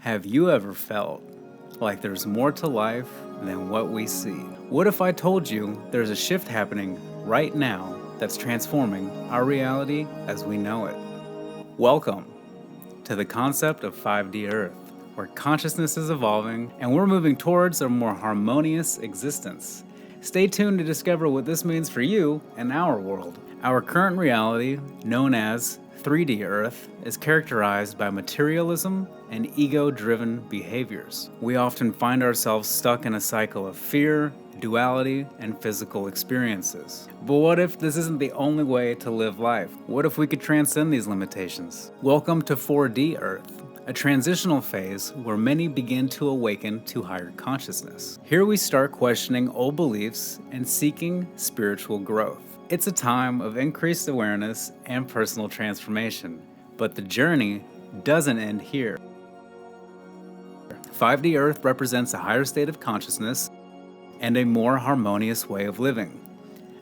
Have you ever felt like there's more to life than what we see? What if I told you there's a shift happening right now that's transforming our reality as we know it? Welcome to the concept of 5D Earth, where consciousness is evolving and we're moving towards a more harmonious existence. Stay tuned to discover what this means for you and our world. Our current reality, known as 3D Earth, is characterized by materialism and ego-driven behaviors. We often find ourselves stuck in a cycle of fear, duality, and physical experiences. But what if this isn't the only way to live life? What if we could transcend these limitations? Welcome to 4D Earth, a transitional phase where many begin to awaken to higher consciousness. Here we start questioning old beliefs and seeking spiritual growth. It's a time of increased awareness and personal transformation, but the journey doesn't end here. 5D Earth represents a higher state of consciousness and a more harmonious way of living.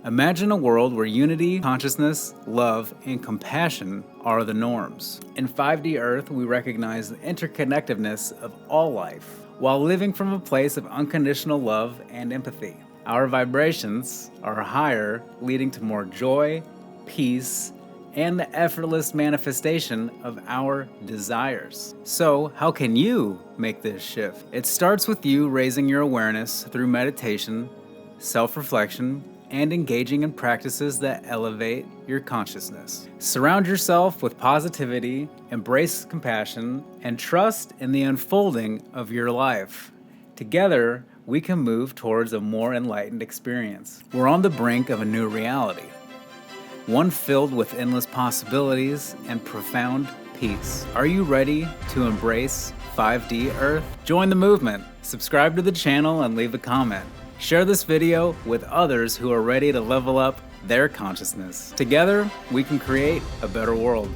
Imagine a world where unity, consciousness, love, and compassion are the norms. In 5D Earth, we recognize the interconnectedness of all life, while living from a place of unconditional love and empathy. Our vibrations are higher, leading to more joy, peace, and the effortless manifestation of our desires. So, how can you make this shift? It starts with you raising your awareness through meditation, self-reflection, and engaging in practices that elevate your consciousness. Surround yourself with positivity, embrace compassion, and trust in the unfolding of your life. Together, we can move towards a more enlightened experience. We're on the brink of a new reality, one filled with endless possibilities and profound peace. Are you ready to embrace 5D Earth? Join the movement, subscribe to the channel, and leave a comment. Share this video with others who are ready to level up their consciousness. Together, we can create a better world.